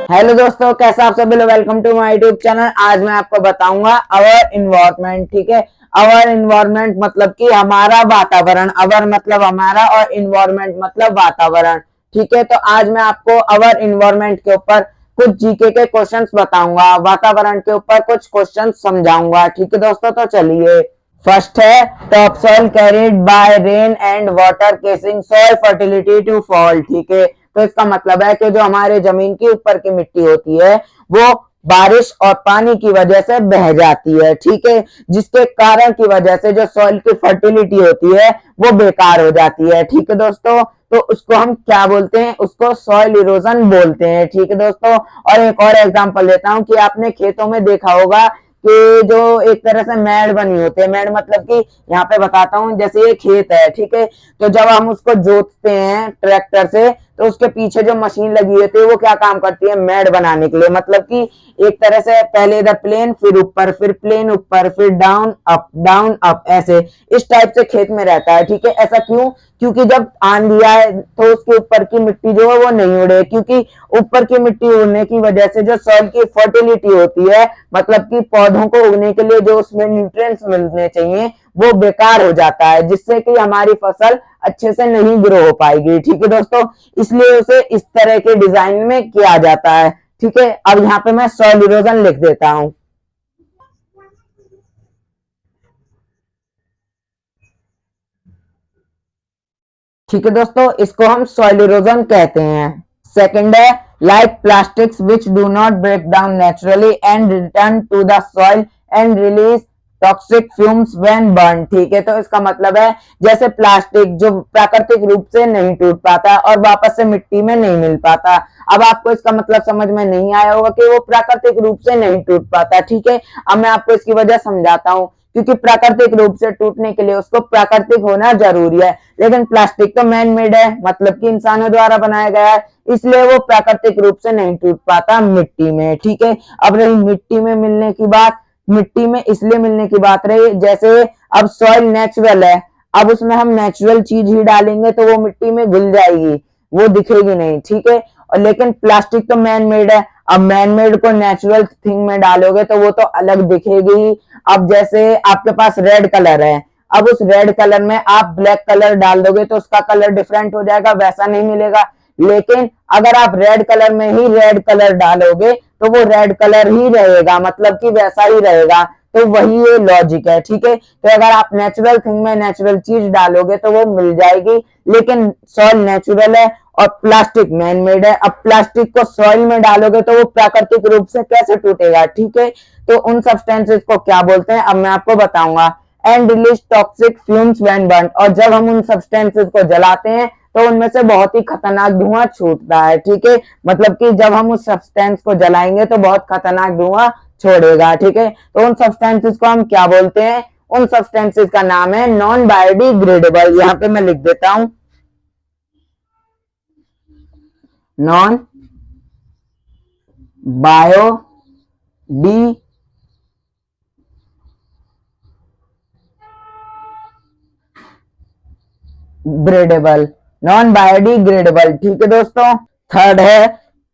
Hello दोस्तों, कैसा आप सभी लोग। Welcome to my YouTube channel. आज मैं आपको बताऊंगा अवर इन्वायरमेंट। ठीक है, अवर इन्वायरमेंट मतलब कि हमारा वातावरण। अवर मतलब हमारा और इन्वायरमेंट मतलब वातावरण। ठीक है, तो आज मैं आपको अवर इन्वायरमेंट के ऊपर कुछ जीके के क्वेश्चंस बताऊंगा, वातावरण के ऊपर कुछ क्वेश्चंस समझाऊंगा। ठीक है दोस्तों, तो चलिए। फर्स्ट है, top soil carried by rain and water causing soil fertility to fall. ठीक है, तो इसका मतलब है कि जो हमारे जमीन के ऊपर की मिट्टी होती है वो बारिश और पानी की वजह से बह जाती है। ठीक है, जिसके कारण की वजह से जो सॉइल की फर्टिलिटी होती है वो बेकार हो जाती है। ठीक है दोस्तों, तो उसको हम क्या बोलते हैं, उसको सॉइल इरोजन बोलते हैं। ठीक है दोस्तों, और एक और एग्जांपल देता हूं कि आपने खेतों में देखा होगा कि जो एक तरह से मेड़ बनी होती है। मेड़ मतलब कि यहाँ पे बताता हूँ, जैसे ये खेत है, ठीक है, तो जब हम उसको जोतते हैं ट्रैक्टर से तो उसके पीछे जो मशीन लगी होती है वो क्या काम करती है, मेड़ बनाने के लिए। मतलब कि एक तरह से पहले इधर प्लेन, फिर ऊपर, फिर प्लेन ऊपर, फिर डाउन अप, ऐसे इस टाइप से खेत में रहता है। ठीक है, ऐसा क्यों? क्योंकि जब आंधी आए तो उसके ऊपर की मिट्टी जो है वो नहीं उड़े, क्योंकि ऊपर की मिट्टी उड़ने की वजह से जो सॉइल की फर्टिलिटी होती है, मतलब कि पौधों को उगने के लिए जो उसमें न्यूट्रिएंट्स मिलने चाहिए वो बेकार हो जाता है, जिससे कि हमारी फसल अच्छे से नहीं ग्रो हो पाएगी। ठीक है दोस्तों, इसलिए उसे इस तरह के डिजाइन में किया जाता है। ठीक है, अब यहाँ पे मैं सॉइल इरोजन लिख देता हूं। ठीक है दोस्तों, इसको हम सॉइल इरोजन कहते हैं। सेकंड है, like plastics which do not break down naturally and return to the soil and release toxic fumes when burn. ठीक है, तो इसका मतलब है जैसे प्लास्टिक जो प्राकृतिक रूप से नहीं टूट पाता और वापस से मिट्टी में नहीं मिल पाता। अब आपको इसका मतलब समझ में नहीं आया होगा कि वो प्राकृतिक रूप से नहीं टूट पाता। ठीक है, अब मैं आपको इसकी वजह समझाता हूँ। क्योंकि प्राकृतिक रूप से टूटने के लिए उसको प्राकृतिक होना जरूरी है, लेकिन प्लास्टिक तो मैन मेड है, मतलब कि इंसानों द्वारा बनाया गया है, इसलिए वो प्राकृतिक रूप से नहीं टूट पाता मिट्टी में। ठीक है, अब रही मिट्टी में मिलने की बात। मिट्टी में इसलिए मिलने की बात रही, जैसे अब सॉइल नेचुरल है, अब उसमें हम नेचुरल चीज ही डालेंगे तो वो मिट्टी में घुल जाएगी, वो दिखेगी नहीं। ठीक है, और लेकिन प्लास्टिक तो मैन मेड है, अब मैन मेड को नेचुरल थिंग में डालोगे तो वो तो अलग दिखेगी ही। अब जैसे आपके पास रेड कलर है, अब उस रेड कलर में आप ब्लैक कलर डाल दोगे तो उसका कलर डिफरेंट हो जाएगा, वैसा नहीं मिलेगा। लेकिन अगर आप रेड कलर में ही रेड कलर डालोगे तो वो रेड कलर ही रहेगा, मतलब कि वैसा ही रहेगा। तो वही ये लॉजिक है। ठीक है, तो अगर आप नेचुरल थिंग में नेचुरल चीज डालोगे तो वो मिल जाएगी, लेकिन सॉइल नेचुरल है और प्लास्टिक मैन मेड है। अब प्लास्टिक को सॉइल में डालोगे तो वो प्राकृतिक रूप से कैसे टूटेगा। ठीक है, तो उन सब्सटेंसेस को क्या बोलते हैं, अब मैं आपको बताऊंगा। And release toxic fumes when burn, और जब हम उन सब्सटेंसेस को जलाते हैं तो उनमें से बहुत ही खतरनाक धुआं छूटता है। ठीक है, मतलब कि जब हम उस सब्सटेंस को जलाएंगे तो बहुत खतरनाक धुआं छोड़ेगा। ठीक है, तो उन सब्सटेंसेस को हम क्या बोलते हैं, उन सब्सटेंसेस का नाम है नॉन बायोडिग्रेडेबल। यहाँ पे मैं लिख देता हूं, नॉन बायोडिग्रेडेबल, नॉन बायोडिग्रेडेबल। ठीक है दोस्तों, थर्ड है,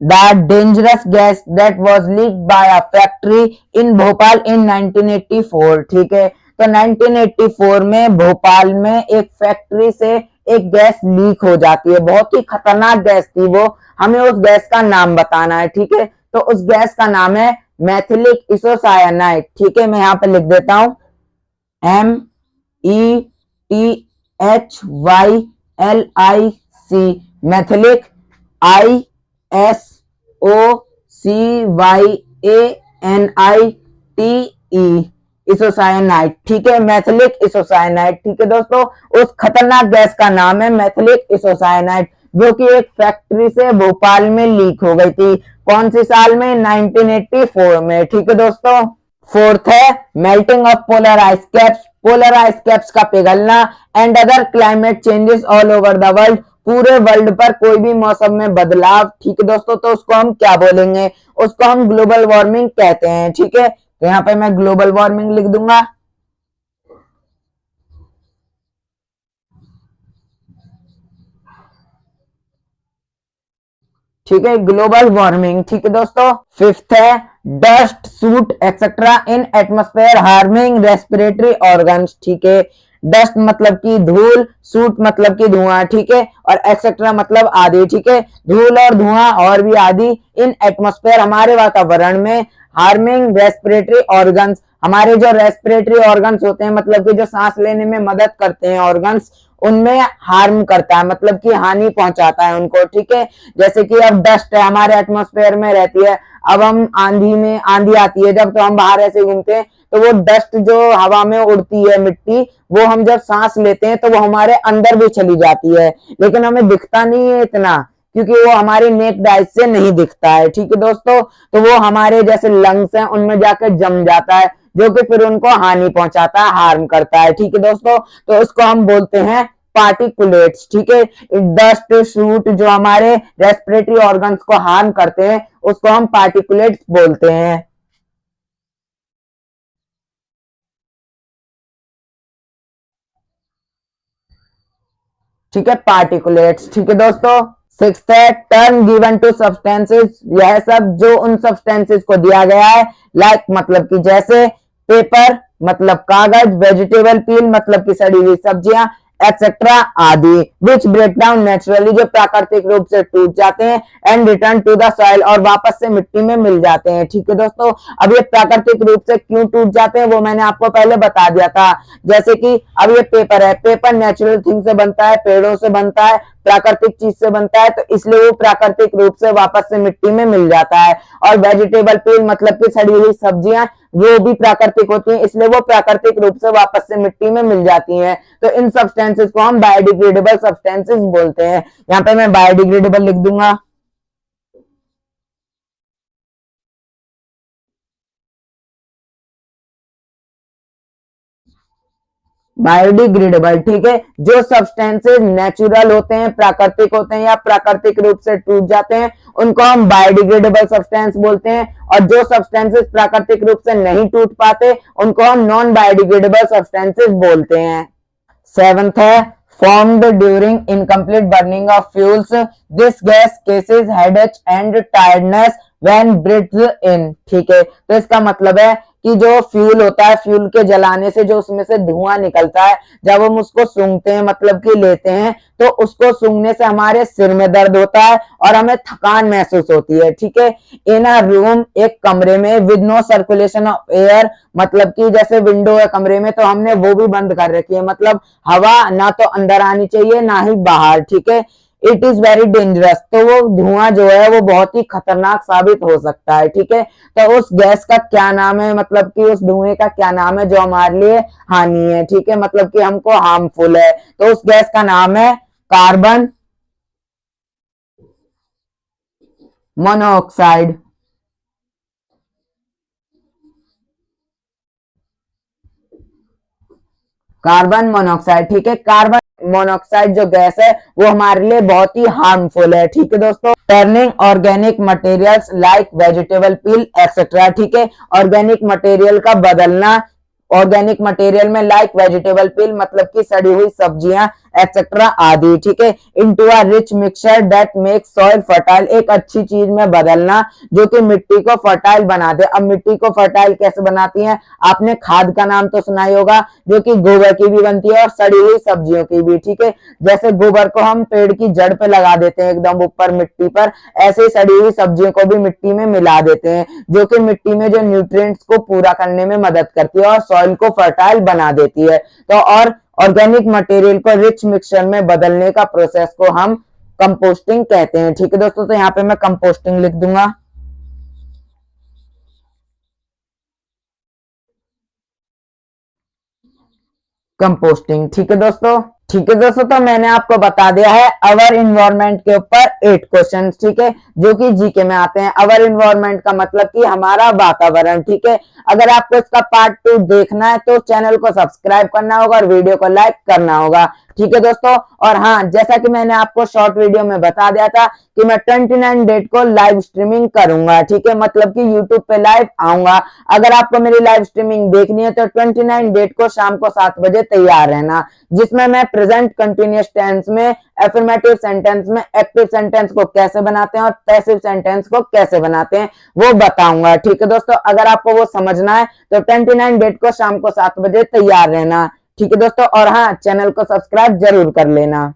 the dangerous gas that was leaked by a factory in Bhopal in 1984। ठीक है, तो 1984 में भोपाल में एक फैक्ट्री से एक गैस लीक हो जाती है, बहुत ही खतरनाक गैस थी वो। हमें उस गैस का नाम बताना है। ठीक है, तो उस गैस का नाम है मैथिलिक इसोसायनाइड। ठीक है, मैं यहाँ पे लिख देता हूं, METHYLIC, मैथिलिक, ISOCYANITE, इसोसायनाइड। ठीक है, मैथिलिक इसोसायनाइड। ठीक है दोस्तों, उस खतरनाक गैस का नाम है मैथिलिक इसोसायनाइड, जो कि एक फैक्ट्री से भोपाल में लीक हो गई थी। कौन सी साल में? 1984 में। ठीक है दोस्तों, फोर्थ है, melting of polar ice caps, polar ice caps का पिघलना and other climate changes all over the world, पूरे वर्ल्ड पर कोई भी मौसम में बदलाव। ठीक है दोस्तों, तो उसको हम क्या बोलेंगे, उसको हम ग्लोबल वार्मिंग कहते हैं। ठीक है, तो यहाँ पे मैं ग्लोबल वार्मिंग लिख दूंगा। ठीक है, ग्लोबल वार्मिंग। ठीक है दोस्तों, फिफ्थ है डस्ट, सूट एक्सेट्रा इन एटमॉस्फेयर हार्मिंग रेस्पिरेटरी ऑर्गन्स। ठीक है, डस्ट मतलब की धूल, सूट मतलब की धुआं, ठीक है, और एक्सेट्रा मतलब आदि। ठीक है, धूल और धुआं और भी आदि इन एटमॉस्फेयर हमारे वातावरण में हार्मिंग रेस्पिरेटरी ऑर्गन्स, हमारे जो रेस्पिरेटरी ऑर्गन्स होते हैं मतलब कि जो सांस लेने में मदद करते हैं ऑर्गन्स, उनमें हार्म करता है, मतलब कि हानि पहुंचाता है उनको। ठीक है, जैसे कि अब डस्ट है हमारे एटमॉस्फेयर में रहती है, अब हम आंधी आती है जब, तो हम बाहर ऐसे घूमते हैं तो वो डस्ट जो हवा में उड़ती है मिट्टी, वो हम जब सांस लेते हैं तो वो हमारे अंदर भी चली जाती है, लेकिन हमें दिखता नहीं है इतना, क्योंकि वो हमारे नेक्ड आइज से नहीं दिखता है। ठीक है दोस्तों, तो वो हमारे जैसे लंग्स हैं उनमें जाकर जम जाता है, जो कि फिर उनको हानि पहुंचाता है, हार्म करता है। ठीक है दोस्तों, तो उसको हम बोलते हैं पार्टिकुलेट्स। ठीक है, डस्ट सूट जो हमारे रेस्पिरेटरी ऑर्गन्स को हार्म करते हैं उसको हम पार्टिकुलेट्स बोलते हैं। ठीक है, पार्टिकुलेट्स। ठीक है दोस्तों, सिक्स्थ है टर्म गिवन टू सब्सटेंसेस, यह सब जो उन सब्सटेंसेस को दिया गया है, लाइक मतलब कि जैसे पेपर मतलब कागज, वेजिटेबल पील मतलब कि सड़ी हुई सब्जियां, एक्सेट्रा आदि, विच ब्रेक डाउन नेचुरली, जो प्राकृतिक रूप से टूट जाते हैं, and return to the soil, और वापस से मिट्टी में मिल जाते हैं। ठीक है दोस्तों, अब ये प्राकृतिक रूप से क्यों टूट जाते हैं वो मैंने आपको पहले बता दिया था। जैसे कि अब ये पेपर है, पेपर नेचुरल थिंग से बनता है, पेड़ों से बनता है, प्राकृतिक चीज से बनता है, तो इसलिए वो प्राकृतिक रूप से वापस से मिट्टी में मिल जाता है। और वेजिटेबल पील मतलब कि सड़ी हुई सब्जियां, वो भी प्राकृतिक होती हैं, इसलिए वो प्राकृतिक रूप से वापस से मिट्टी में मिल जाती हैं। तो इन सब्सटेंसेस को हम बायोडिग्रेडेबल सब्सटेंसेस बोलते हैं। यहाँ पे मैं बायोडिग्रेडेबल लिख दूंगा। बायोडिग्रेडेबल, ठीक है, जो सब्सटेंसेस नेचुरल होते हैं, प्राकृतिक होते हैं या प्राकृतिक रूप से टूट जाते हैं, उनको हम बायोडिग्रेडेबल सब्सटेंस बोलते हैं। और जो सब्सटेंसेस प्राकृतिक रूप से नहीं टूट पाते उनको हम नॉन बायोडिग्रेडेबल सब्सटेंसेस बोलते हैं। सेवंथ है formed during incomplete burning of fuels, this gas causes headache and tiredness when breathed in। ठीक है, तो इसका मतलब है कि जो फ्यूल होता है, फ्यूल के जलाने से जो उसमें से धुआं निकलता है, जब हम उसको सूंघते हैं मतलब कि लेते हैं, तो उसको सूंघने से हमारे सिर में दर्द होता है और हमें थकान महसूस होती है। ठीक है, इन अ रूम, एक कमरे में, with no circulation of air, मतलब कि जैसे विंडो है कमरे में तो हमने वो भी बंद कर रखी है, मतलब हवा ना तो अंदर आनी चाहिए ना ही बाहर। ठीक है, इट इज वेरी डेंजरस, तो वो धुआं जो है वो बहुत ही खतरनाक साबित हो सकता है। ठीक है, तो उस गैस का क्या नाम है, मतलब कि उस धुएं का क्या नाम है जो हमारे लिए हानि है, ठीक है, मतलब कि हमको हार्मफुल है, तो उस गैस का नाम है कार्बन मोनोऑक्साइड। कार्बन मोनोऑक्साइड, ठीक है, कार्बन मोनोऑक्साइड जो गैस है वो हमारे लिए बहुत ही हार्मफुल है। ठीक है दोस्तों, turning organic materials like vegetable peel etcetera, ठीक है, ऑर्गेनिक मटेरियल का बदलना, ऑर्गेनिक मटेरियल में लाइक वेजिटेबल पील मतलब की सड़ी हुई सब्जियां एक्सेट्रा आदि, ठीक है, into a rich mixture that make soil fertile, एक अच्छी चीज में बदलना जो कि मिट्टी को फर्टाइल बना दे। अब मिट्टी को फर्टाइल कैसे बनाती है, आपने खाद का नाम तो सुना ही होगा, जो कि गोबर की भी बनती है और सड़ी हुई सब्जियों की भी। ठीक है, जैसे गोबर को हम पेड़ की जड़ पे लगा देते हैं एकदम ऊपर मिट्टी पर, ऐसे ही सड़ी हुई सब्जियों को भी मिट्टी में मिला देते हैं, जो कि मिट्टी में जो न्यूट्रिएंट्स को पूरा करने में मदद करती है और सॉइल को फर्टाइल बना देती है। तो और ऑर्गेनिक मटेरियल को रिच मिक्सचर में बदलने का प्रोसेस को हम कंपोस्टिंग कहते हैं। ठीक है दोस्तों, तो यहाँ पे मैं कंपोस्टिंग लिख दूंगा। कंपोस्टिंग, ठीक है दोस्तों। ठीक है दोस्तों, तो मैंने आपको बता दिया है अवर इन्वायरमेंट के ऊपर 8 क्वेश्चन, ठीक है, जो कि जीके में आते हैं। अवर इन्वायरमेंट का मतलब कि हमारा वातावरण। ठीक है, अगर आपको इसका पार्ट 2 देखना है तो चैनल को सब्सक्राइब करना होगा और वीडियो को लाइक करना होगा। ठीक है दोस्तों। और हाँ, जैसा कि मैंने आपको शॉर्ट वीडियो में बता दिया था कि मैं 29 डेट को लाइव स्ट्रीमिंग करूंगा, ठीक है, मतलब कि यूट्यूब पे लाइव आऊंगा। अगर आपको मेरी लाइव स्ट्रीमिंग देखनी है तो 29 डेट को शाम को 7 बजे तैयार रहना, जिसमें मैं प्रेजेंट कंटिन्यूअस टेंस में, एफर्मेटिव सेंटेंस में एक्टिव सेंटेंस को कैसे बनाते हैं और पैसिव सेंटेंस को कैसे बनाते हैं वो बताऊंगा। ठीक है दोस्तों, अगर आपको वो समझना है तो 29 डेट को शाम को 7 बजे तैयार रहना। ठीक है दोस्तों, और हाँ, चैनल को सब्सक्राइब जरूर कर लेना।